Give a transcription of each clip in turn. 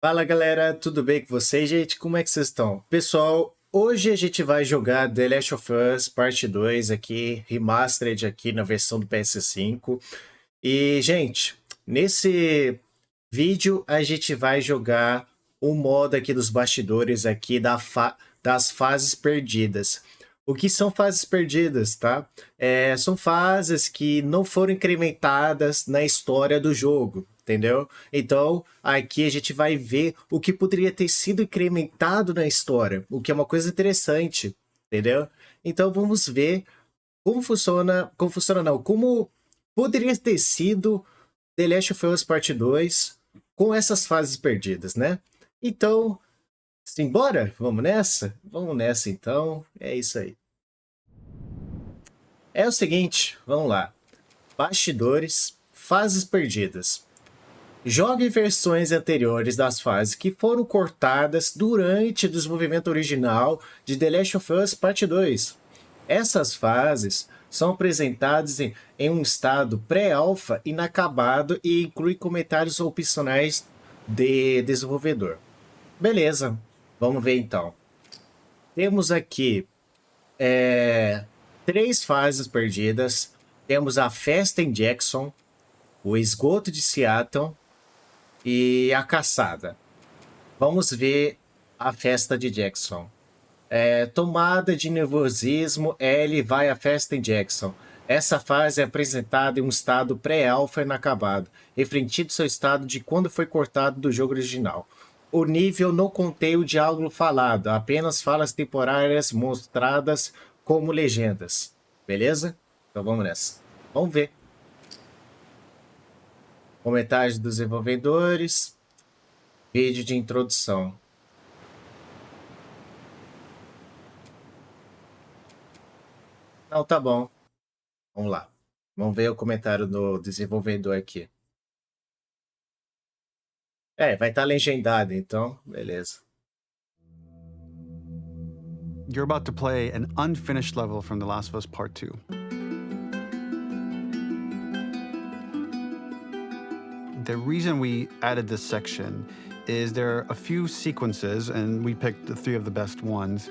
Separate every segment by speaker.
Speaker 1: Fala galera, tudo bem com vocês, gente? Como é que vocês estão? Pessoal, hoje a gente vai jogar The Last of Us Parte 2 aqui, Remastered aqui na versão do PS5. E, gente, nesse vídeo a gente vai jogar o modo aqui dos bastidores aqui das fases perdidas. O que são fases perdidas, tá? São fases que não foram incrementadas na história do jogo, entendeu? Então, aqui a gente vai ver o que poderia ter sido incrementado na história, o que é uma coisa interessante, entendeu? Então, vamos ver como poderia ter sido The Last of Us Part 2 com essas fases perdidas, né? Então, simbora? Vamos nessa? Vamos nessa então. É isso aí. É o seguinte, vamos lá. Bastidores, fases perdidas. Jogue versões anteriores das fases que foram cortadas durante o desenvolvimento original de The Last of Us Parte 2. Essas fases são apresentadas em um estado pré-alfa inacabado e incluem comentários opcionais de desenvolvedor. Beleza, vamos ver então. Temos aqui três fases perdidas. Temos a Festa em Jackson, o Esgoto de Seattle e a caçada. Vamos ver a festa de Jackson. Tomada de nervosismo, Ellie vai à festa em Jackson. Essa fase é apresentada em um estado pré-alfa inacabado, refletindo seu estado de quando foi cortado do jogo original. O nível não contém o diálogo falado, apenas falas temporárias mostradas como legendas. Beleza? Então vamos nessa. Vamos ver. Comentários dos desenvolvedores. Vídeo de introdução. Não, tá bom. Vamos lá. Vamos ver o comentário do desenvolvedor aqui. Vai estar legendado, então, beleza.
Speaker 2: You're about to play an unfinished level from The Last of Us Part 2. The reason we added this section is there are a few sequences, and we picked the three of the best ones,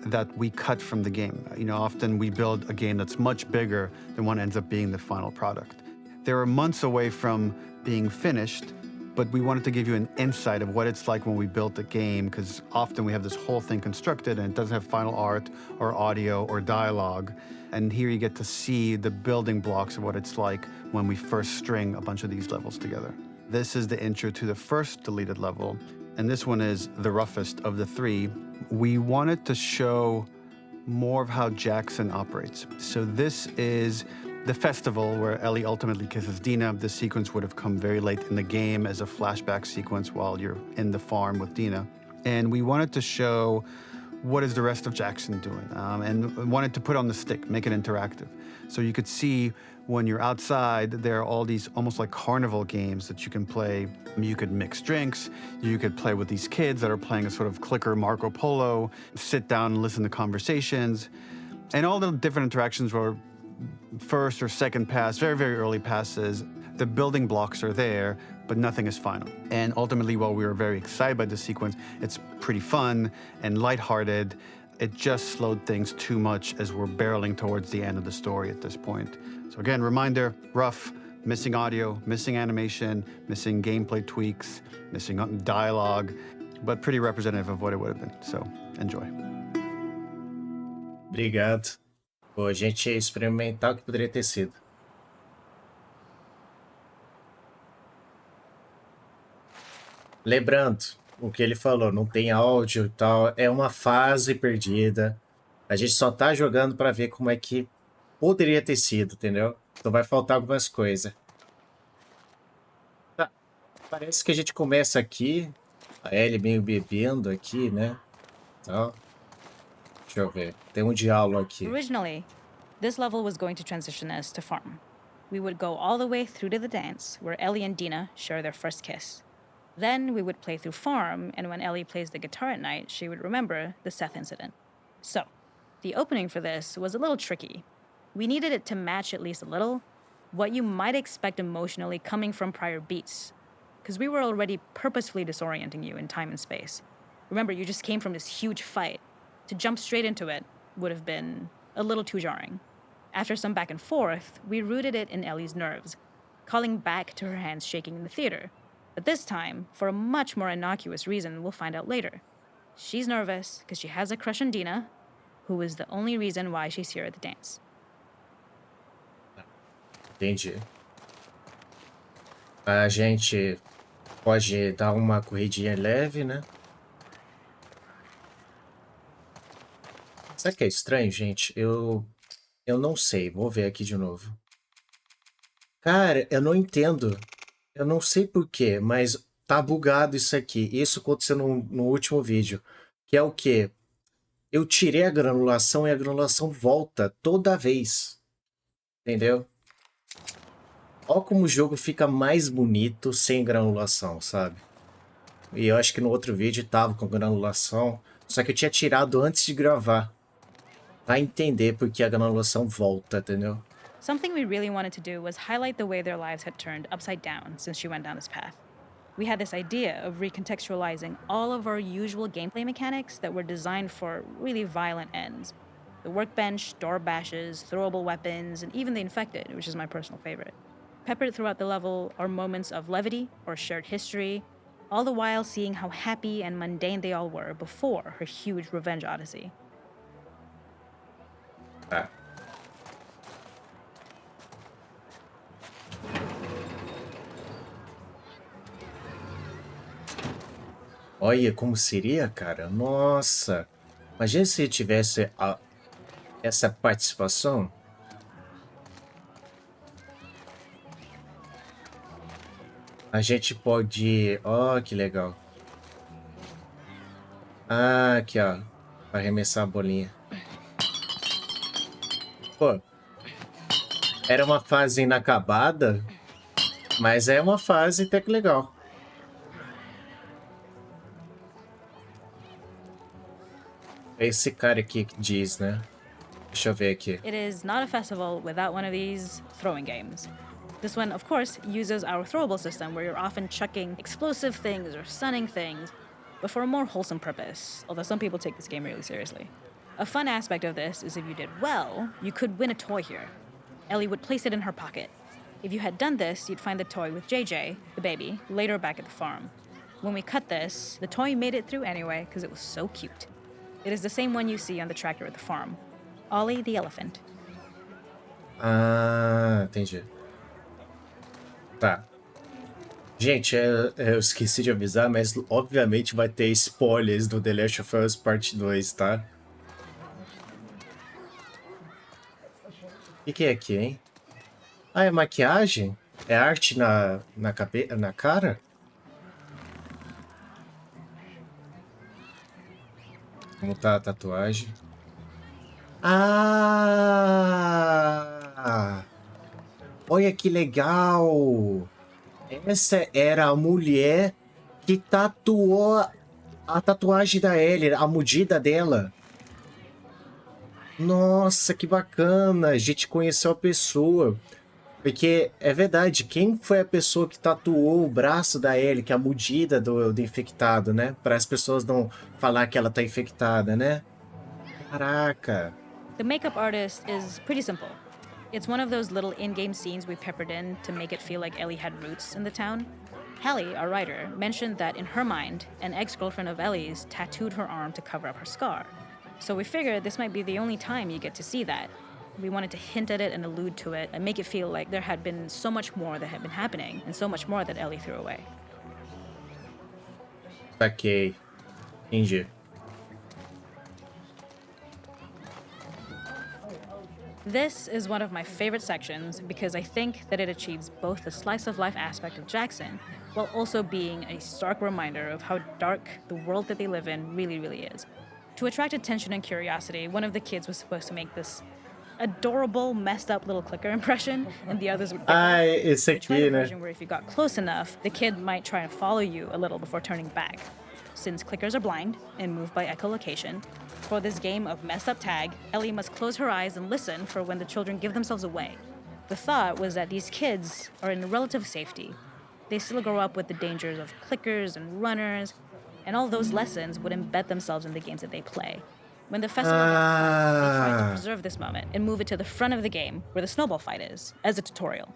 Speaker 2: that we cut from the game. You know, often we build a game that's much bigger than what ends up being the final product. They were months away from being finished, but we wanted to give you an insight of what it's like when we built a game, because often we have this whole thing constructed and it doesn't have final art or audio or dialogue. And here you get to see the building blocks of what it's like when we first string a bunch of these levels together. This is the intro to the first deleted level, and this one is the roughest of the three. We wanted to show more of how Jackson operates. So this is the festival where Ellie ultimately kisses Dina. This sequence would have come very late in the game as a flashback sequence while you're in the farm with Dina. And we wanted to show what is the rest of Jackson doing, and wanted to put on the stick, make it interactive. So you could see when you're outside, there are all these almost like carnival games that you can play. You could mix drinks, you could play with these kids that are playing a sort of clicker Marco Polo, sit down and listen to conversations. And all the different interactions were first or second pass, very, very early passes. The building blocks are there, but nothing is final. And ultimately, while we were very excited by this sequence, it's pretty fun and lighthearted. It just slowed things too much as we're barreling towards the end of the story at this point. So again, reminder, rough, missing audio, missing animation, missing gameplay tweaks, missing dialogue, but pretty representative of what it would have been. So enjoy.
Speaker 1: Obrigado. Pô, a gente ia experimentar o que poderia ter sido. Lembrando o que ele falou, não tem áudio e tal, é uma fase perdida. A gente só tá jogando para ver como é que poderia ter sido, entendeu? Então vai faltar algumas coisas. Tá. Parece que a gente começa aqui, a Ellie meio bebendo aqui, né? Então, deixa eu ver. Tem um diálogo aqui.
Speaker 3: Originally, this level was going to transition us to farm. We would go all the way through to the dance, where Ellie and Dina share their first kiss. Then we would play through farm, and when Ellie plays the guitar at night, she would remember the Seth incident. So, the opening for this was a little tricky. We needed it to match at least a little what you might expect emotionally coming from prior beats. because we were already purposefully disorienting you in time and space. Remember, you just came from this huge fight. To jump straight into it would have been a little too jarring. After some back and forth, we rooted it in Ellie's nerves, calling back to her hands shaking in the theater. But this time, for a much more innocuous reason we'll find out later. She's nervous because she has a crush on Dina, who is the only reason why she's here at the dance.
Speaker 1: Entendi. A gente pode dar uma corridinha leve, né? Sabe o que é estranho, gente? Eu não sei. Vou ver aqui de novo. Cara, eu não entendo. Eu não sei por quê, mas tá bugado isso aqui. Isso aconteceu no último vídeo. Que é o quê? Eu tirei a granulação e a granulação volta toda vez. Entendeu? Olha como o jogo fica mais bonito sem granulação, sabe? E eu acho que no outro vídeo tava com granulação, só que eu tinha tirado antes de gravar. Pra entender porque a granulação volta, entendeu?
Speaker 3: Something we really wanted to do was highlight the way their lives had turned upside down since she went down this path. We had this idea of recontextualizing all of our usual gameplay mechanics that were designed for really violent ends. The workbench, door bashes, throwable weapons, and even the infected, which is my personal favorite. Peppered throughout the level are moments of levity or shared history, all the while seeing how happy and mundane they all were before her huge revenge odyssey.
Speaker 1: Ah. Olha como seria, cara. Nossa. Imagina se tivesse essa participação. A gente pode... Ó, que legal. Ah, aqui, ó. Pra arremessar a bolinha. Pô. Era uma fase inacabada, mas é uma fase até que legal. É esse cara aqui que diz, né? Deixa eu ver aqui.
Speaker 3: It is not a festival without one of these throwing games. This one, of course, uses our throwable system where you're often chucking explosive things or stunning things, but for a more wholesome purpose, although some people take this game really seriously. A fun aspect of this is if you did well, you could win a toy here. Ellie would place it in her pocket. If you had done this, you'd find the toy with JJ, the baby, later back at the farm. When we cut this, the toy made it through anyway because it was so cute. It is the same one you see on the tractor at the farm. Ollie the elephant.
Speaker 1: Ah, entendi. Tá. Gente, eu esqueci de avisar, mas obviamente vai ter spoilers do The Last of Us Parte 2, tá? O que é aqui, hein? Ah, é maquiagem? É arte na cara? Como tá a tatuagem? Ah! Olha que legal! Essa era a mulher que tatuou a tatuagem da Ellie, a mordida dela. Nossa, que bacana! A gente conheceu a pessoa. Porque é verdade, quem foi a pessoa que tatuou o braço da Ellie, que é a mordida do infectado, né? Para as pessoas não falar que ela tá infectada, né? Caraca!
Speaker 3: The makeup artist is pretty simple. It's one of those little in-game scenes we peppered in to make it feel like Ellie had roots in the town. Hallie, our writer, mentioned that in her mind, an ex-girlfriend of Ellie's tattooed her arm to cover up her scar. So we figured this might be the only time you get to see that. We wanted to hint at it and allude to it and make it feel like there had been so much more that had been happening and so much more that Ellie threw away.
Speaker 1: Saquei. Entendi.
Speaker 3: This is one of my favorite sections because I think that it achieves both the slice of life aspect of Jackson while also being a stark reminder of how dark the world that they live in really, really is. To attract attention and curiosity, one of the kids was supposed to make this adorable, messed up little clicker impression, and the others would
Speaker 1: esse
Speaker 3: We tried
Speaker 1: aqui,
Speaker 3: a
Speaker 1: né?
Speaker 3: version where if you got close enough, the kid might try and follow you a little before turning back. Since clickers are blind and move by echolocation, for this game of messed up tag, Ellie must close her eyes and listen for when the children give themselves away. The thought was that these kids are in relative safety, they still grow up with the dangers of clickers and runners, and all those lessons would embed themselves in the games that they play. When the festival got hot, they tried to preserve this moment and move it to the front of the game where the snowball fight is, as a tutorial.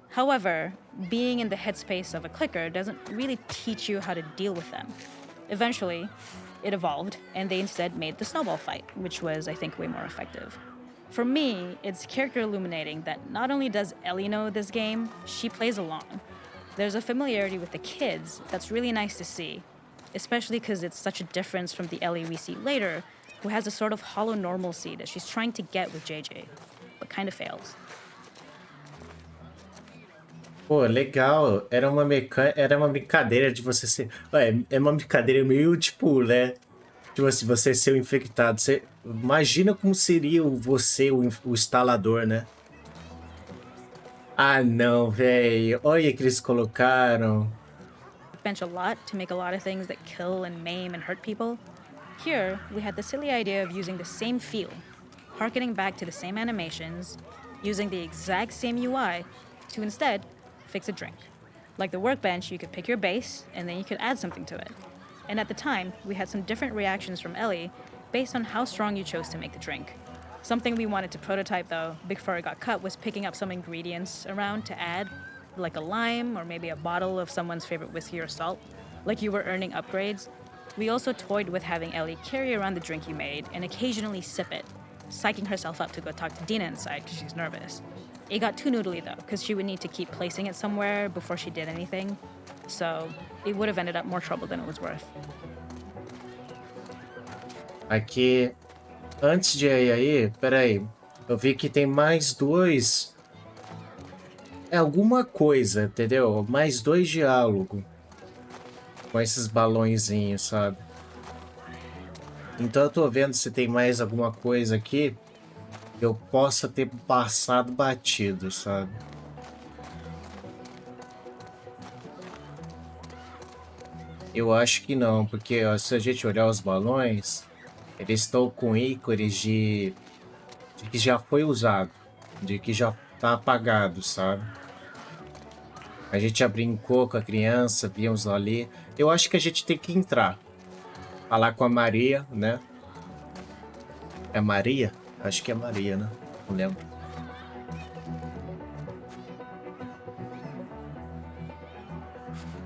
Speaker 3: However, being in the headspace of a clicker doesn't really teach you how to deal with them. Eventually, it evolved, and they instead made the snowball fight, which was, I think, way more effective. For me, it's character illuminating that not only does Ellie know this game, she plays along. There's a familiarity with the kids that's really nice to see, especially because it's such a difference from the Ellie we see later, who has a sort of hollow normalcy that she's trying to get with JJ, but kind of fails.
Speaker 1: Pô, legal. Era uma brincadeira de você ser. É uma brincadeira meio tipo, né? Tipo assim, você ser o infectado. Você... Imagina como seria você, o instalador, né? Ah, não, velho. Olha que eles colocaram.
Speaker 3: Bench a lot to make a lot of things that kill and maim and hurt people. Here, we had the silly idea of using the same feel, harkening back to the same animations, using the exact same UI to instead fix a drink. Like the workbench, you could pick your base, and then you could add something to it. And at the time, we had some different reactions from Ellie based on how strong you chose to make the drink. Something we wanted to prototype, though, before it got cut, was picking up some ingredients around to add, like a lime or maybe a bottle of someone's favorite whiskey or salt, like you were earning upgrades. We also toyed with having Ellie carry around the drink you made and occasionally sip it, psyching herself up to go talk to Dina inside because she's nervous. It got too noodly though, because she would need to keep placing it somewhere before she did anything, so it would have ended up more trouble than it was worth.
Speaker 1: Aqui, antes de ir aí, peraí. Eu vi que tem mais dois. É alguma coisa, entendeu? Mais dois diálogos. Com esses balõezinhos, sabe? Então eu tô vendo se tem mais alguma coisa aqui que eu possa ter passado batido, sabe? Eu acho que não, porque ó, se a gente olhar os balões, eles estão com ícones de que já foi usado, de que já tá apagado, sabe? A gente já brincou com a criança, vimos ali. Eu acho que a gente tem que entrar. Falar com a Maria, né? É Maria? Acho que é Maria, né? Não lembro.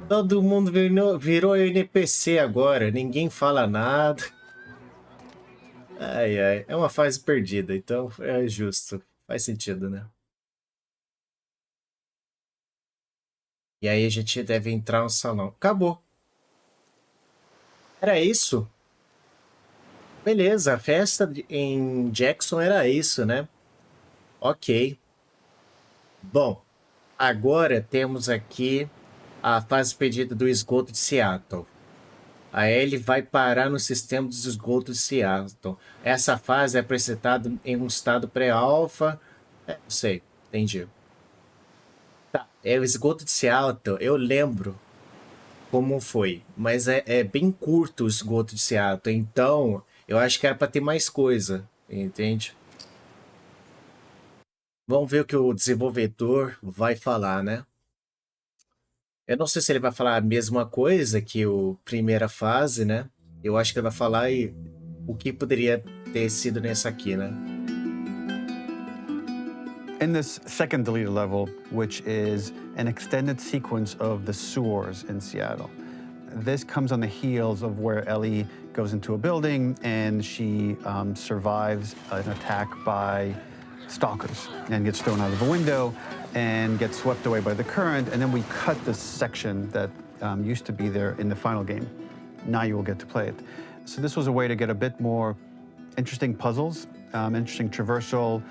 Speaker 1: Todo mundo virou NPC agora. Ninguém fala nada. Ai, ai. É uma fase perdida, então é justo. Faz sentido, né? E aí a gente deve entrar no salão. Acabou. Era isso? Beleza, a festa em Jackson era isso, né? Ok. Bom, agora temos aqui a fase perdida do esgoto de Seattle. A Ellie vai parar no sistema dos esgotos de Seattle. Essa fase é apresentada em um estado pré-alfa. Não sei, entendi. Tá, é o esgoto de Seattle, eu lembro como foi, mas é bem curto o esgoto de Seattle, então eu acho que era para ter mais coisa, entende? Vamos ver o que o desenvolvedor vai falar, né? Eu não sei se ele vai falar a mesma coisa que o primeira fase, né? Eu acho que ele vai falar o que poderia ter sido nessa aqui, né?
Speaker 2: In this second deleted level, which is an extended sequence of the sewers in Seattle, this comes on the heels of where Ellie goes into a building and she survives an attack by stalkers and gets thrown out of a window and gets swept away by the current. And then we cut this section that used to be there in the final game. Now you will get to play it. So this was a way to get a bit more interesting puzzles, interesting traversal,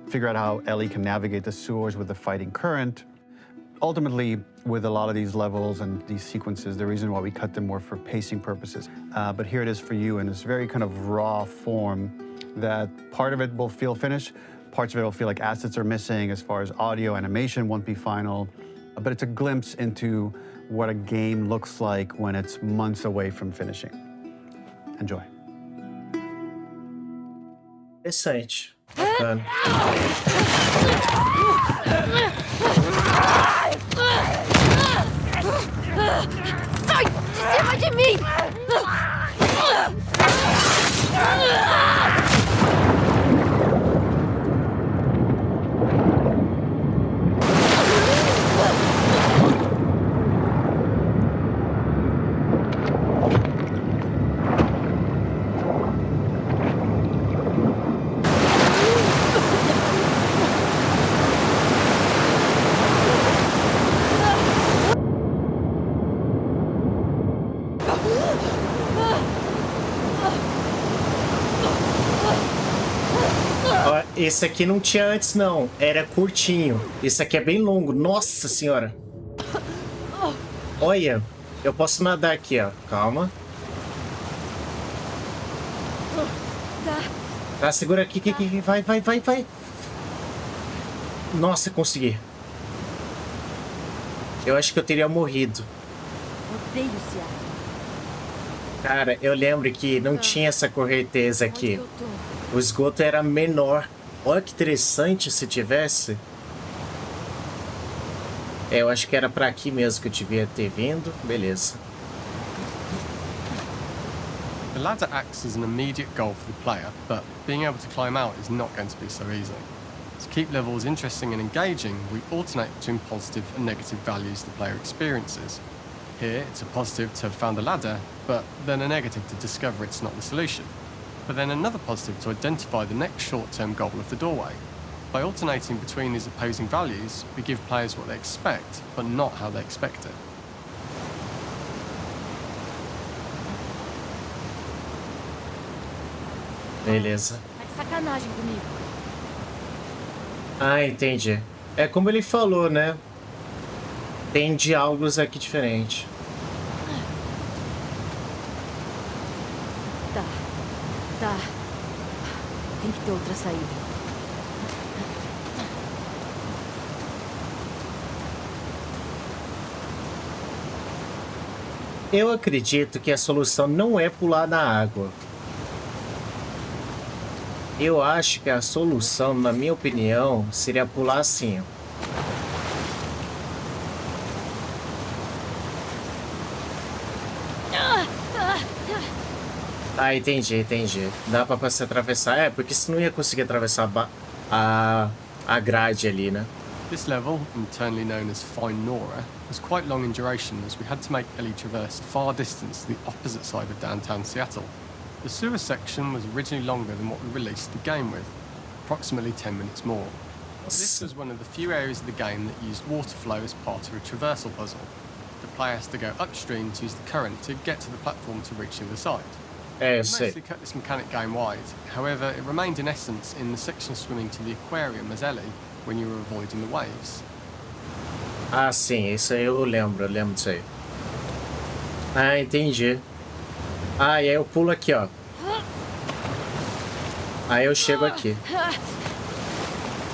Speaker 2: figure out how Ellie can navigate the sewers with the fighting current. Ultimately, with a lot of these levels and these sequences, the reason why we cut them were for pacing purposes. But here it is for you in this very kind of raw form that part of it will feel finished, parts of it will feel like assets are missing as far as audio, animation won't be final, but it's a glimpse into what a game looks like when it's months away from finishing. Enjoy.
Speaker 1: Interessante. Bacana.
Speaker 4: Sai de cima de mim!
Speaker 1: Esse aqui não tinha antes, não. Era curtinho. Esse aqui é bem longo. Nossa senhora. Olha, eu posso nadar aqui, ó. Calma. Tá, segura aqui. Vai. Nossa, consegui. Eu acho que eu teria morrido.
Speaker 4: Odeio Seattle.
Speaker 1: Cara, eu lembro que não tinha essa correnteza aqui. O esgoto era menor. Olha que interessante se tivesse. É, eu acho que era pra aqui mesmo que eu devia ter vindo. Beleza.
Speaker 5: The ladder acts as an immediate goal for the player, but being able to climb out is not going to be so easy. To keep levels interesting and engaging, we alternate between positive and negative values the player experiences. Here, it's a positive to have found a ladder, but then a negative to discover it's not the solution. But then another positive to identify the next short-term goal of the doorway. By alternating between these opposing values, we give players what they expect, but not how they expect it.
Speaker 1: Beleza.
Speaker 4: Tá de sacanagem comigo.
Speaker 1: Ah, entendi. É como ele falou, né? Tem diálogos aqui diferentes.
Speaker 4: Tá. Tem que ter outra saída.
Speaker 1: Eu acredito que a solução não é pular na água. Eu acho que a solução, na minha opinião, seria pular assim, ó. Ah, entendi. Dá pra você atravessar. É, porque senão ia conseguir atravessar a grade ali, né?
Speaker 5: This level, internally known as Fine Nora, was quite long in duration as we had to make Ellie traverse far distance to the opposite side of downtown Seattle. The sewer section was originally longer than what we released the game with, approximately 10 minutes more. This was one of the few areas of the game that used water flow as part of a traversal puzzle. The player has to go upstream to use the current to get to the platform to reach the other side.
Speaker 1: É, eu
Speaker 5: We
Speaker 1: sei.
Speaker 5: mostly cut this mechanic game wide, however, it remained in essence in the section swimming to the aquarium as Ellie when you were avoiding the waves.
Speaker 1: Ah, sim, isso aí eu lembro disso aí. Ah, entendi. Ah, e aí eu pulo aqui, ó. Aí eu chego aqui.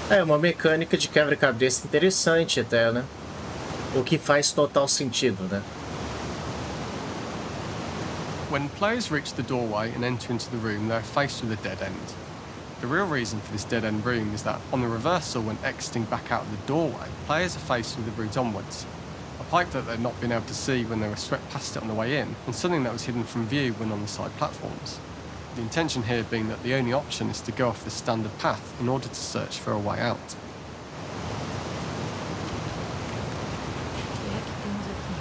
Speaker 1: É uma mecânica de quebra-cabeça interessante até, né? O que faz total sentido, né?
Speaker 5: When players reach the doorway and enter into the room, they're faced with a dead end. The real reason for this dead end room is that on the reversal, when exiting back out of the doorway, players are faced with the route onwards. A pipe that they'd not been able to see when they were swept past it on the way in, and something that was hidden from view when on the side platforms. The intention here being that the only option is to go off the standard path in order to search for a way out.
Speaker 4: O que é que temos aqui?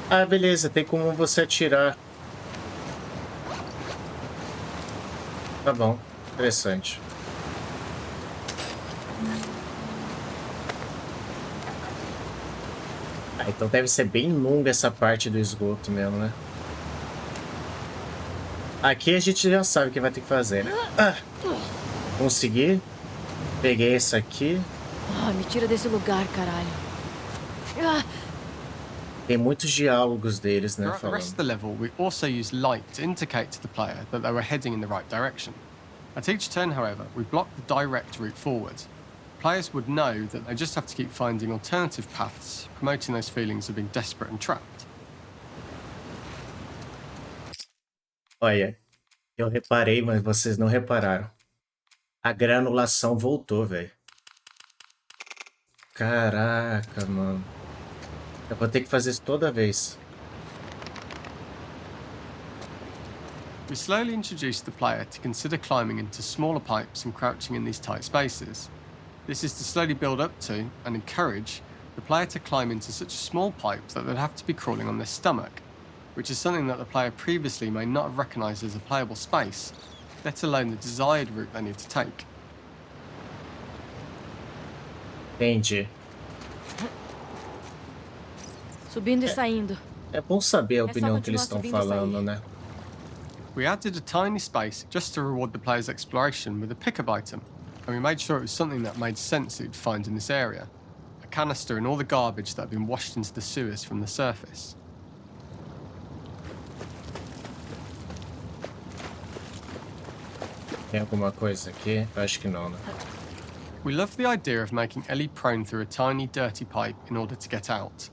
Speaker 1: Ah, beleza, tem como você atirar. Tá bom, interessante. Ah, então deve ser bem longa essa parte do esgoto mesmo, né? Aqui a gente já sabe o que vai ter que fazer, né? Ah, consegui. Peguei esse aqui.
Speaker 4: Ah, me tira desse lugar, caralho. Ah,
Speaker 1: Tem muitos diálogos deles, né?
Speaker 5: Throughout the rest of the level, we also use light to indicate to the player that they were heading in the right direction. At each turn, however, we block the direct route forward. Players would know that they just have to keep finding alternative paths, promoting those feelings of being desperate and trapped.
Speaker 1: Olha, eu reparei, mas vocês não repararam. A granulação voltou, velho. Caraca, mano. Eu vou ter que fazer isso toda vez.
Speaker 5: We slowly introduce the player to consider climbing into smaller pipes and crouching in these tight spaces. This is to slowly build up to, and encourage, the player to climb into such a small pipe that they'd have to be crawling on their stomach, which is something that the player previously may not have recognised as a playable space, let alone the desired route they need to take.
Speaker 1: Entendi.
Speaker 4: Subindo e saindo.
Speaker 1: É bom saber a
Speaker 4: É só
Speaker 1: opinião que eles
Speaker 4: continuar
Speaker 1: estão
Speaker 4: subindo e
Speaker 1: falando,
Speaker 4: sair.
Speaker 1: né?
Speaker 5: We added a tiny space just to reward the player's exploration with a pickup item, and we made sure it was something that made sense that you'd find in this area. A canister and all the garbage that had been washed into the sewers from the surface.
Speaker 1: Tem alguma coisa aqui? Acho que não, né?
Speaker 5: We love the idea of making Ellie prone through a tiny, dirty pipe in order to get out,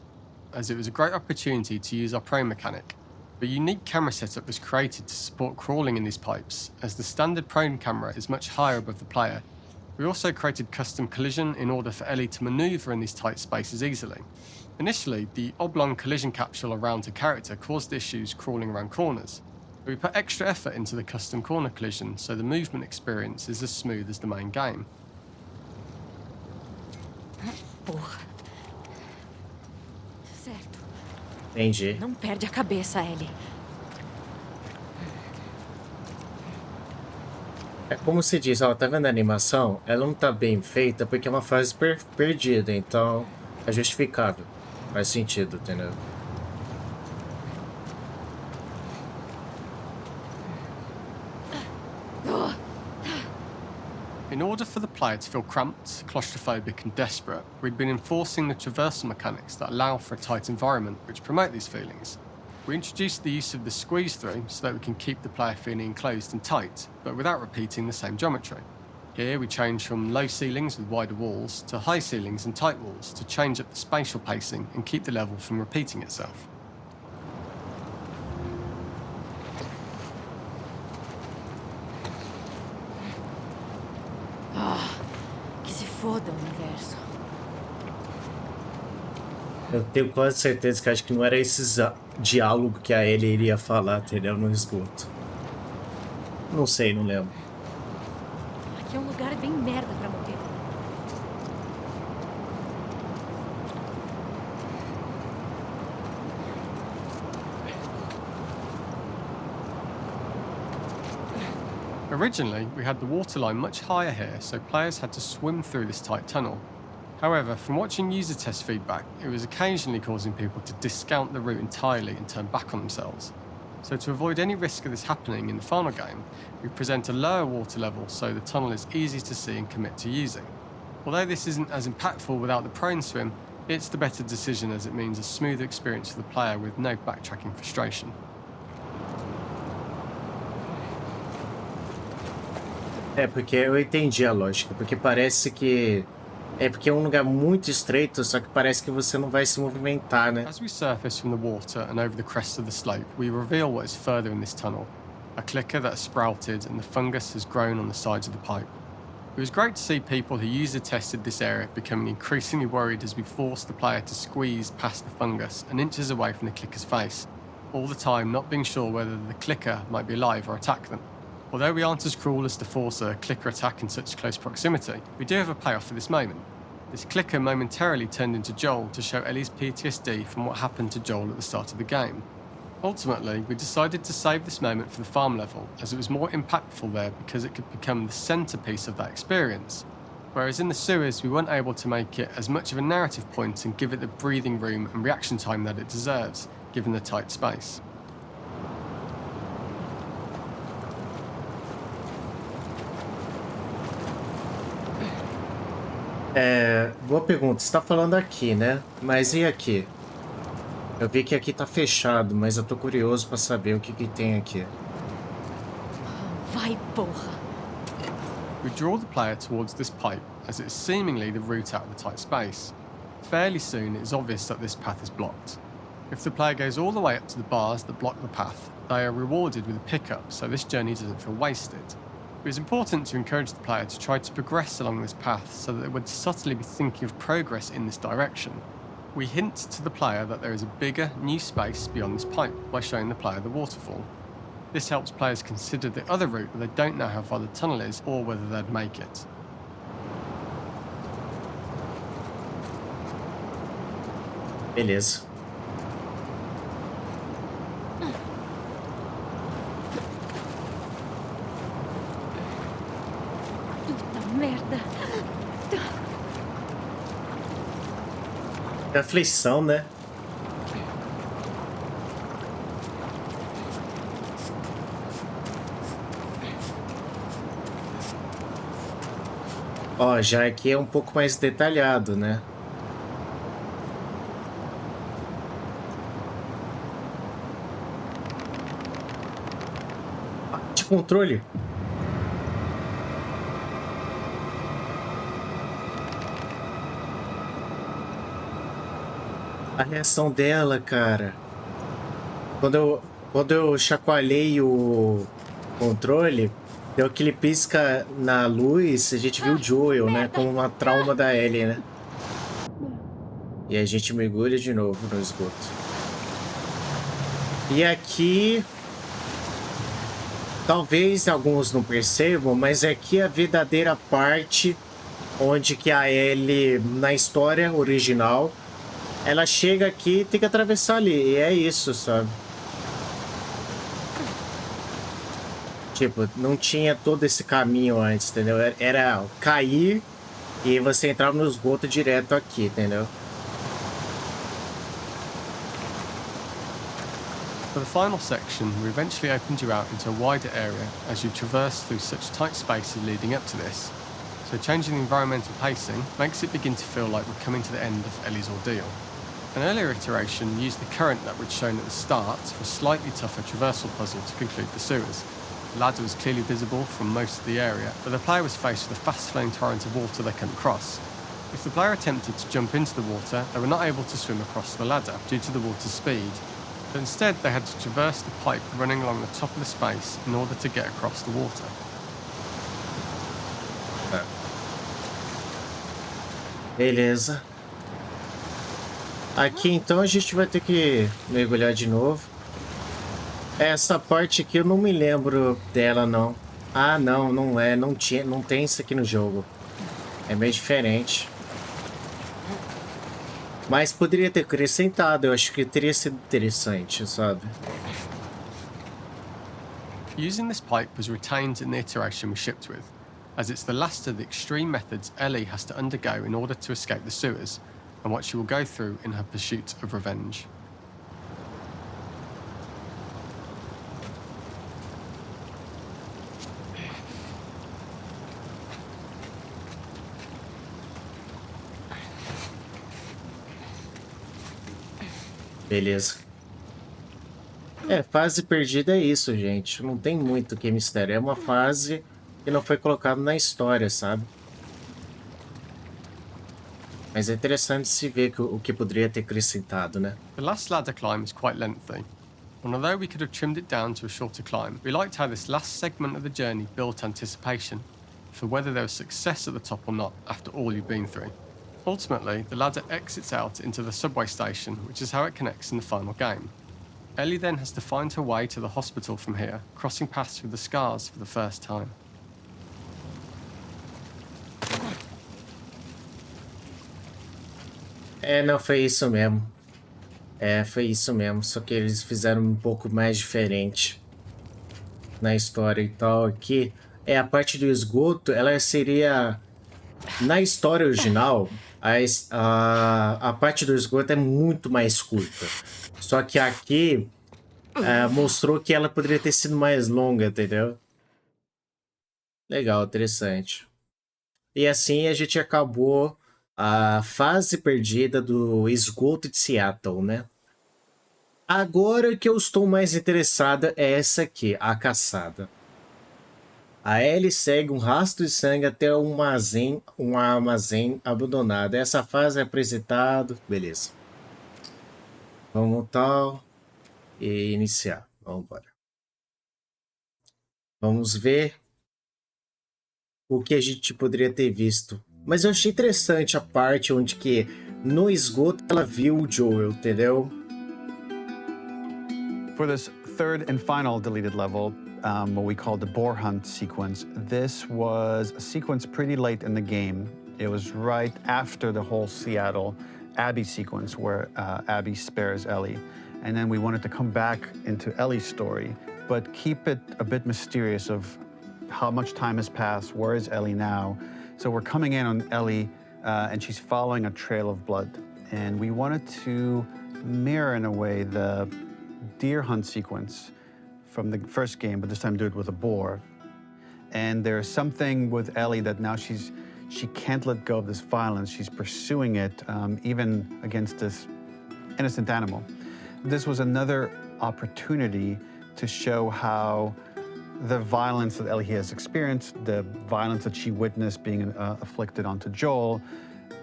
Speaker 5: as it was a great opportunity to use our prone mechanic. A unique camera setup was created to support crawling in these pipes, as the standard prone camera is much higher above the player. We also created custom collision in order for Ellie to manoeuvre in these tight spaces easily. Initially, the oblong collision capsule around her character caused issues crawling around corners. We put extra effort into the custom corner collision, so the movement experience is as smooth as the main game.
Speaker 4: Porra. Certo.
Speaker 1: Entendi.
Speaker 4: Não perde a cabeça, Ellie.
Speaker 1: É como se diz, ó, tá vendo a animação? Ela não tá bem feita porque é uma fase perdida, então é justificável. Faz sentido, entendeu?
Speaker 5: In order for the player to feel cramped, claustrophobic and desperate, we'd been enforcing the traversal mechanics that allow for a tight environment which promote these feelings. We introduced the use of the squeeze through so that we can keep the player feeling enclosed and tight, but without repeating the same geometry. Here we change from low ceilings with wider walls to high ceilings and tight walls to change up the spatial pacing and keep the level from repeating itself.
Speaker 4: Que se foda o universo.
Speaker 1: Eu tenho quase certeza que acho que não era esse diálogo que a Ellie iria falar, entendeu? No esgoto. Não sei, não lembro.
Speaker 4: Aqui é um lugar bem merda pra morrer.
Speaker 5: Originally, we had the waterline much higher here, so players had to swim through this tight tunnel. However, from watching user test feedback, it was occasionally causing people to discount the route entirely and turn back on themselves. So to avoid any risk of this happening in the final game, we present a lower water level so the tunnel is easy to see and commit to using. Although this isn't as impactful without the prone swim, it's the better decision as it means a smoother experience for the player with no backtracking frustration.
Speaker 1: É, porque eu entendi a lógica, porque parece que... É porque é um lugar muito estreito, só que parece que você não vai se movimentar, né?
Speaker 5: As we surface from the water and over the crest of the slope, we reveal what is further in this tunnel. A clicker that has sprouted and the fungus has grown on the sides of the pipe. It was great to see people who user tested this area becoming increasingly worried as we forced the player to squeeze past the fungus and inches away from the clicker's face, all the time not being sure whether the clicker might be alive or attack them. Although we aren't as cruel as to force a clicker attack in such close proximity, we do have a payoff for this moment. This clicker momentarily turned into Joel to show Ellie's PTSD from what happened to Joel at the start of the game. Ultimately, we decided to save this moment for the farm level, as it was more impactful there because it could become the centrepiece of that experience. Whereas in the sewers, we weren't able to make it as much of a narrative point and give it the breathing room and reaction time that it deserves, given the tight space.
Speaker 1: Boa pergunta. Você tá falando aqui, né? Mas e aqui? Eu vi que aqui tá fechado, mas eu tô curioso pra saber o que tem aqui.
Speaker 4: Vai, porra.
Speaker 5: We draw the player towards this pipe, as it's seemingly the route out of the tight space. Fairly soon, it is obvious that this path is blocked. If the player goes all the way up to the bars that block the path, they are rewarded with a pickup, so this journey doesn't feel wasted. It was important to encourage the player to try to progress along this path so that they would subtly be thinking of progress in this direction. We hint to the player that there is a bigger, new space beyond this pipe by showing the player the waterfall. This helps players consider the other route where they don't know how far the tunnel is or whether they'd make it.
Speaker 1: Beleza.
Speaker 4: Puta merda.
Speaker 1: É aflição, né? Ó, já aqui é um pouco mais detalhado, né? De controle. A reação dela, cara. Quando eu chacoalhei o controle, deu aquele pisca na luz, a gente viu o Joel, né? Como uma trauma da Ellie, né? E a gente mergulha de novo no esgoto. E aqui... Talvez alguns não percebam, mas aqui é a verdadeira parte onde que a Ellie, na história original, ela chega aqui e tem que atravessar ali. E é isso, sabe? Tipo, não tinha todo esse caminho antes, entendeu? Era cair e você entrava no esgoto direto aqui, entendeu?
Speaker 5: For the final section, we eventually opened you out into a wider area as you traverse through such tight spaces leading up to this. So changing the environmental pacing makes it begin to feel like we're coming to the end of Ellie's ordeal. An earlier iteration used the current that we'd shown at the start for a slightly tougher traversal puzzle to conclude the sewers. The ladder was clearly visible from most of the area, but the player was faced with a fast-flowing torrent of water they couldn't cross. If the player attempted to jump into the water, they were not able to swim across the ladder due to the water's speed. But instead, they had to traverse the pipe running along the top of the space in order to get across the water.
Speaker 1: Beleza. Aqui então a gente vai ter que mergulhar de novo. Essa parte aqui eu não me lembro dela, não. Ah, não, não é. Não tem isso aqui no jogo. É meio diferente. Mas poderia ter acrescentado. Eu acho que teria sido interessante, sabe?
Speaker 5: Using this pipe was retained in the iteration we shipped with, as it's the last of the extreme methods Ellie has to undergo in order to escape the sewers, and what she will go through in her pursuit of revenge.
Speaker 1: Beleza. Fase perdida é isso, gente. Não tem muito que mistério. É uma fase que não foi colocada na história, sabe? Mas é interessante se ver o que poderia ter acrescentado, né?
Speaker 5: The last ladder climb is quite lengthy, and although we could have trimmed it down to a shorter climb, we liked how this last segment of the journey built anticipation for whether there was success at the top or not after all you've been through. Ultimately, the ladder exits out into the subway station, which is how it connects in the final game. Ellie then has to find her way to the hospital from here, crossing paths with the scars for the first time.
Speaker 1: Não, foi isso mesmo. Foi isso mesmo. Só que eles fizeram um pouco mais diferente na história e tal. Aqui, a parte do esgoto, ela seria... Na história original, a parte do esgoto é muito mais curta. Só que aqui mostrou que ela poderia ter sido mais longa, entendeu? Legal, interessante. E assim a gente acabou a fase perdida do Esgoto de Seattle, né? Agora que eu estou mais interessada é essa aqui, a caçada. A Ellie segue um rastro de sangue até um armazém abandonado. Essa fase é apresentada. Beleza. Vamos tal. E iniciar. Vamos embora. Vamos ver o que a gente poderia ter visto. Mas eu achei interessante a parte onde que no esgoto ela viu o Joel, entendeu?
Speaker 2: For this third and final deleted level, what we call the boar hunt sequence, this was a sequence pretty late in the game. It was right after the whole Seattle Abby sequence where Abby spares Ellie. And then we wanted to come back into Ellie's story, but keep it a bit mysterious of how much time has passed, where is Ellie now? So we're coming in on Ellie and she's following a trail of blood. And we wanted to mirror in a way the deer hunt sequence from the first game, but this time do it with a boar. And there's something with Ellie that now she can't let go of this violence. She's pursuing it, even against this innocent animal. This was another opportunity to show how the violence that Ellie has experienced, the violence that she witnessed being afflicted onto Joel,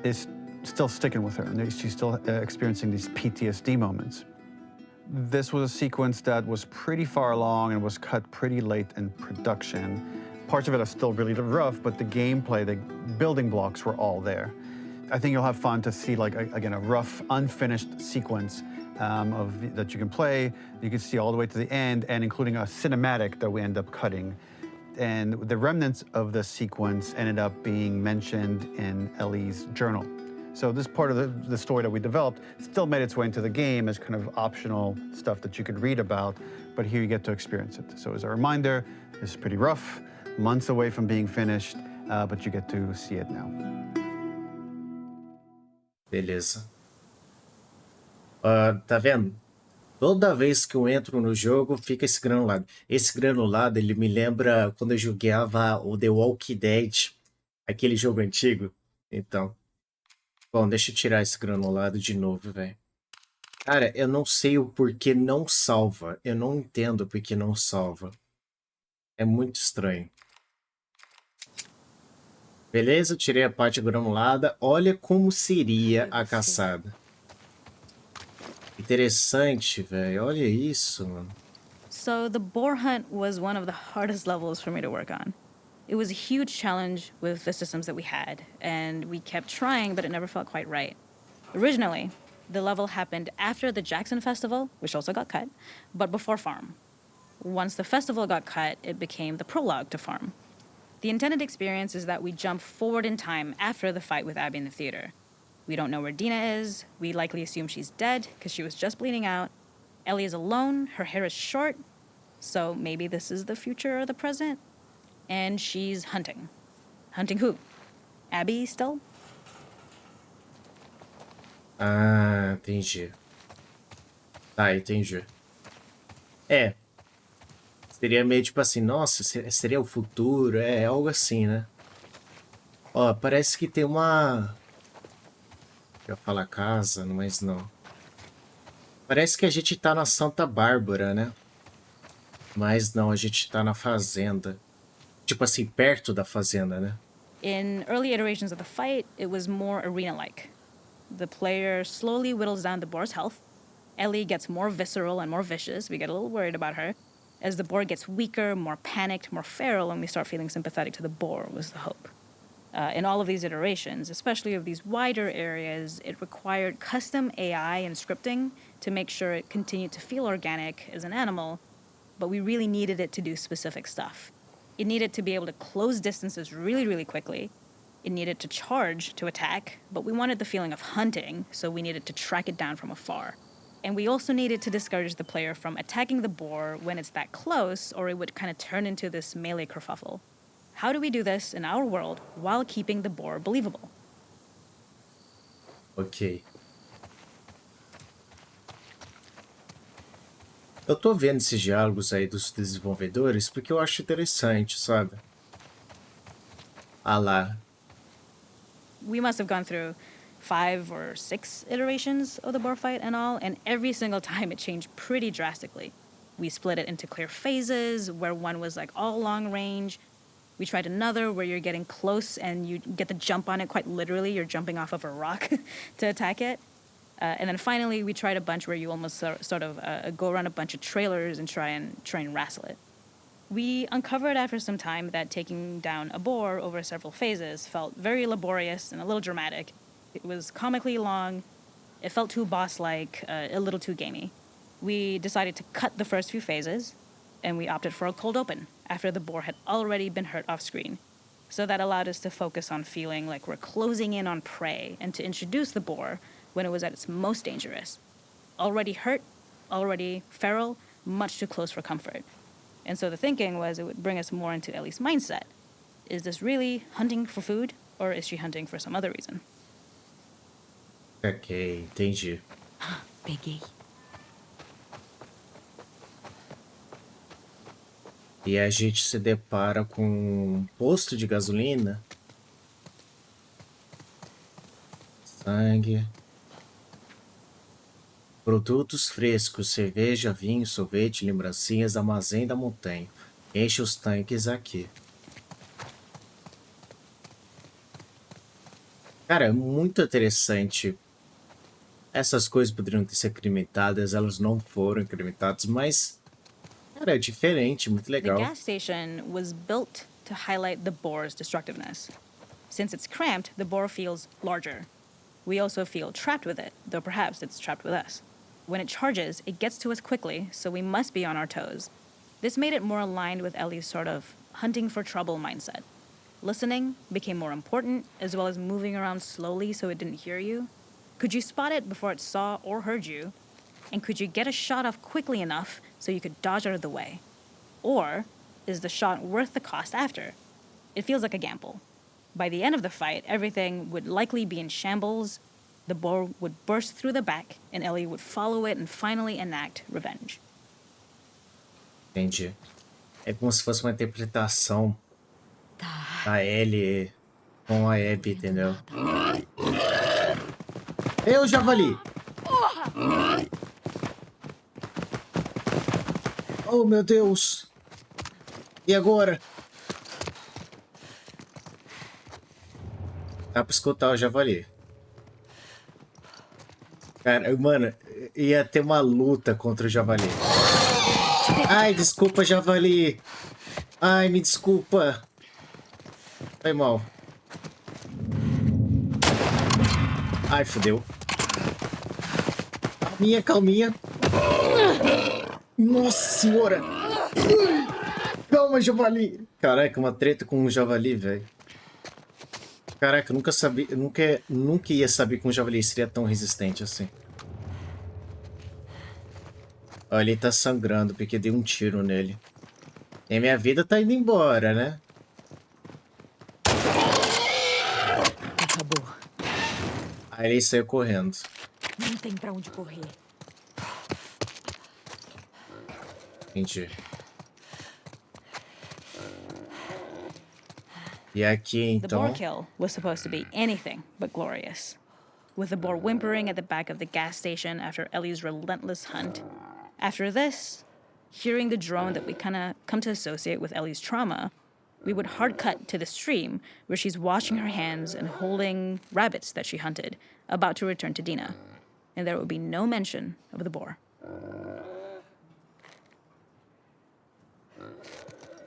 Speaker 2: is still sticking with her, and she's still experiencing these PTSD moments. This was a sequence that was pretty far along and was cut pretty late in production. Parts of it are still really rough, but the gameplay, the building blocks were all there. I think you'll have fun to see, like, again, a rough, unfinished sequence that you can play. You can see all the way to the end, and including a cinematic that we end up cutting. And the remnants of the sequence ended up being mentioned in Ellie's journal. So this part of the story that we developed still made its way into the game as kind of optional stuff that you could read about, but here you get to experience it. So as a reminder, this is pretty rough, months away from being finished, but you get to see it now.
Speaker 1: Beleza. Tá vendo? Toda vez que eu entro no jogo, fica esse granulado. Esse granulado, ele me lembra quando eu jogava o The Walking Dead, aquele jogo antigo. Então, bom, deixa eu tirar esse granulado de novo, velho. Cara, eu não sei o porquê não salva. Eu não entendo porque não salva. É muito estranho. Beleza, eu tirei a parte granulada. Olha como seria a caçada. Interessante, velho. Olha isso, mano.
Speaker 3: So the boar hunt was one of the hardest levels for me to work on. It was a huge challenge with the systems that we had, and we kept trying, but it never felt quite right. Originally, the level happened after the Jackson Festival, which also got cut, but before Farm. Once the festival got cut, it became the prologue to Farm. The intended experience is that we jump forward in time after the fight with Abby in the theater. We don't know where Dina is. We likely assume she's dead because she was just bleeding out. Ellie is alone. Her hair is short. So maybe this is the future or the present. And she's hunting. Hunting who? Abby still?
Speaker 1: Ah, entendi. Tá, entendi. É. Seria meio tipo assim, nossa, seria o futuro. É algo assim, né? Ó, parece que tem uma... Eu ia falar casa, mas não. Parece que a gente tá na Santa Bárbara, né? Mas não, a gente tá na fazenda. Tipo assim, perto da fazenda, né?
Speaker 3: In early iterations of the fight, it was more arena-like. The player slowly whittles down the boar's health. Ellie gets more visceral and more vicious. We get a little worried about her. As the boar gets weaker, more panicked, more feral, and we start feeling sympathetic to the boar was the hope. In all of these iterations, especially of these wider areas, it required custom AI and scripting to make sure it continued to feel organic as an animal, but we really needed it to do specific stuff. It needed to be able to close distances really, really quickly. It needed to charge to attack, but we wanted the feeling of hunting, so we needed to track it down from afar. And we also needed to discourage the player from attacking the boar when it's that close, or it would kind of turn into this melee kerfuffle. How do we do this in our world while keeping the boar believable?
Speaker 1: Ok. Eu tô vendo esses diálogos aí dos desenvolvedores porque eu acho interessante, sabe? Ah lá.
Speaker 3: We must have gone through 5 or 6 iterations of the boar fight and all, and every single time it changed pretty drastically. We split it into clear phases, where one was like all long range. We tried another where you're getting close and you get the jump on it quite literally. You're jumping off of a rock to attack it. And then finally, we tried a bunch where you almost sort of go around a bunch of trailers and try and wrestle it. We uncovered after some time that taking down a boar over several phases felt very laborious and a little dramatic. It was comically long, it felt too boss-like, a little too gamey. We decided to cut the first few phases, and we opted for a cold open after the boar had already been hurt off-screen. So that allowed us to focus on feeling like we're closing in on prey and to introduce the boar when it was at its most dangerous. Already hurt, already feral, much too close for comfort. And so the thinking was it would bring us more into Ellie's mindset. Is this really hunting for food, or is she hunting for some other reason?
Speaker 1: Ok, entendi.
Speaker 4: Peguei.
Speaker 1: E a gente se depara com um posto de gasolina. Sangue. Produtos frescos, cerveja, vinho, sorvete, lembrancinhas, armazém da montanha. Enche os tanques aqui. Cara, é muito interessante. Essas coisas poderiam ter sido incrementadas, elas não foram incrementadas, mas, cara, é diferente, muito
Speaker 3: The
Speaker 1: legal.
Speaker 3: gas station was built to highlight the boar's destructiveness. Since it's cramped, the boar feels larger. We also feel trapped with it, though perhaps it's trapped with us. When it charges, it gets to us quickly, so we must be on our toes. This made it more aligned with Ellie's sort of hunting for trouble mindset. Listening became more important, as well as moving around slowly so it didn't hear you. Could you spot it before it saw or heard you? And could you get a shot off quickly enough so you could dodge out of the way? Or is the shot worth the cost after? It feels like a gamble. By the end of the fight, everything would likely be in shambles, the boar would burst through the back, and Ellie would follow it and finally enact revenge.
Speaker 1: Entendi. É como se fosse uma interpretação da Ellie com a Abby, entendeu? Eu, javali! Oh, meu Deus! E agora? Dá pra escutar o javali. Cara, mano, ia ter uma luta contra o javali. Ai, desculpa, javali. Ai, me desculpa. Foi mal. Ai, fodeu. Calminha, calminha. Nossa senhora. Calma, javali. Caraca, uma treta com um javali, velho. Caraca, eu nunca sabia, nunca ia saber que um javali seria tão resistente assim. Olha, ele tá sangrando porque dei um tiro nele. E minha vida tá indo embora, né?
Speaker 4: Acabou.
Speaker 1: Aí ele saiu correndo.
Speaker 4: Não tem pra onde correr.
Speaker 1: Entendi. E aqui,
Speaker 3: The boar
Speaker 1: então...
Speaker 3: kill was supposed to be anything but glorious. With the boar whimpering at the back of the gas station after Ellie's relentless hunt. After this, hearing the drone that we kinda come to associate with Ellie's trauma, we would hard cut to the stream where she's washing her hands and holding rabbits that she hunted, about to return to Dina. And there would be no mention of the boar.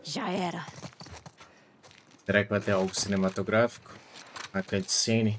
Speaker 4: Já era.
Speaker 1: Será que vai ter algo cinematográfico? A cutscene?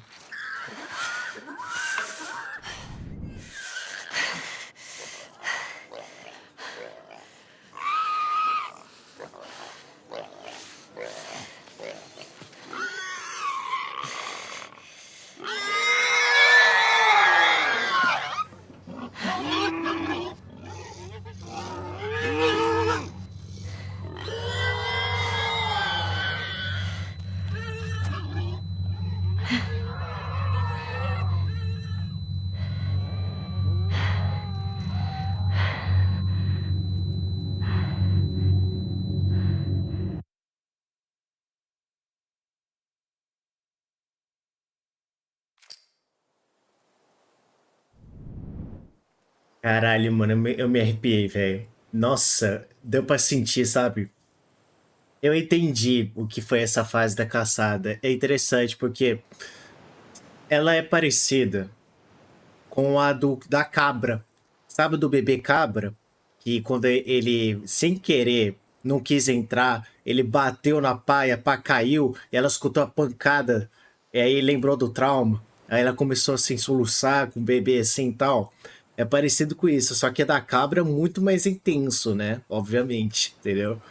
Speaker 1: Caralho, mano, eu me arrepiei, velho. Nossa, deu pra sentir, sabe? Eu entendi o que foi essa fase da caçada. É interessante porque ela é parecida com a da cabra. Sabe do bebê cabra? Que quando ele, sem querer, não quis entrar, ele bateu na paia, pá, caiu, e ela escutou a pancada, e aí lembrou do trauma, aí ela começou assim, soluçar com o bebê assim e tal. É parecido com isso, só que a da cabra é muito mais intenso, né? Obviamente, entendeu?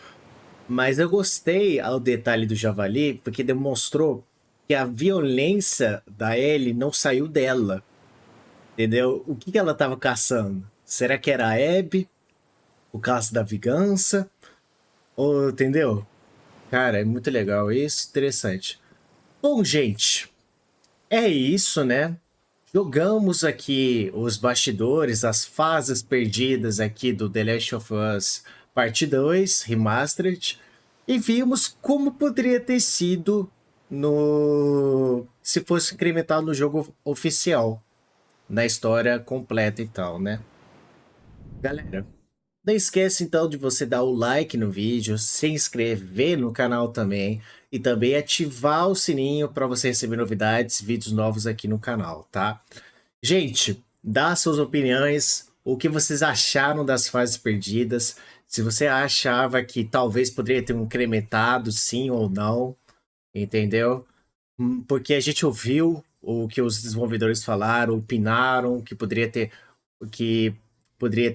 Speaker 1: Mas eu gostei ao detalhe do javali, porque demonstrou que a violência da Ellie não saiu dela, entendeu? O que que ela tava caçando? Será que era a Abby? O caso da vingança? Ou, entendeu? Cara, é muito legal isso, interessante. Bom, gente, é isso, né? Jogamos aqui os bastidores, as fases perdidas aqui do The Last of Us Parte 2, Remastered, e vimos como poderia ter sido no se fosse incrementado no jogo oficial, na história completa e tal, né? Galera, não esquece então de você dar o like no vídeo, se inscrever no canal também e também ativar o sininho para você receber novidades, vídeos novos aqui no canal, tá? Gente, dá suas opiniões, o que vocês acharam das fases perdidas, se você achava que talvez poderia ter incrementado, sim ou não, entendeu? Porque a gente ouviu o que os desenvolvedores falaram, opinaram que poderia ter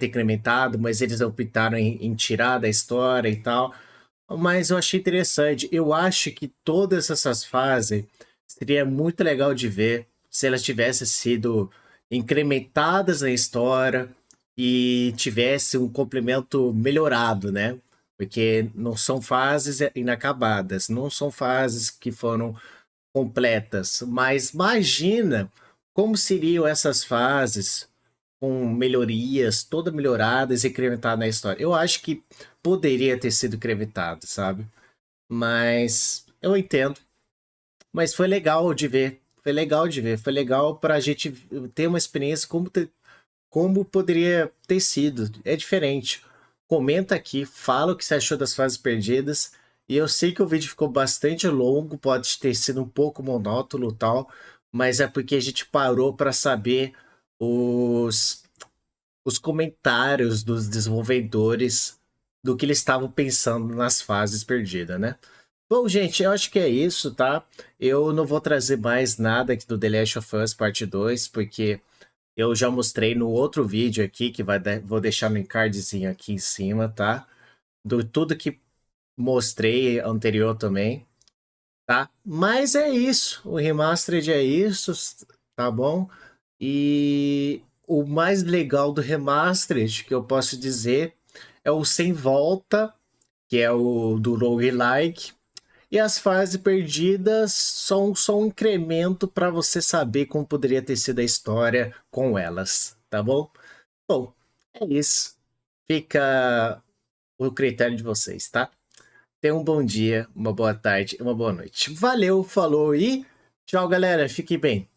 Speaker 1: incrementado, mas eles optaram em tirar da história e tal. Mas eu achei interessante. Eu acho que todas essas fases seria muito legal de ver se elas tivessem sido incrementadas na história e tivesse um complemento melhorado, né? Porque não são fases inacabadas, não são fases que foram completas, mas imagina como seriam essas fases com melhorias, todas melhoradas e incrementadas na história. Eu acho que poderia ter sido incrementado, sabe? Mas eu entendo. Mas foi legal de ver. Foi legal de ver. Foi legal pra gente ter uma experiência como poderia ter sido. É diferente. Comenta aqui, fala o que você achou das fases perdidas. E eu sei que o vídeo ficou bastante longo, pode ter sido um pouco monótono e tal, mas é porque a gente parou para saber os, os comentários dos desenvolvedores do que eles estavam pensando nas fases perdidas, né? Bom, gente, eu acho que é isso, tá? Eu não vou trazer mais nada aqui do The Last of Us Parte 2, porque eu já mostrei no outro vídeo aqui, que vou deixar no cardzinho aqui em cima, tá? Do tudo que mostrei anterior também, tá? Mas é isso, o Remastered é isso, tá bom? E o mais legal do Remastered, que eu posso dizer, é o sem volta, que é o do roguelike, e as fases perdidas são só um incremento para você saber como poderia ter sido a história com elas, tá bom? Bom, é isso. Fica o critério de vocês, tá? Tenham um bom dia, uma boa tarde e uma boa noite. Valeu, falou e tchau, galera. Fique bem.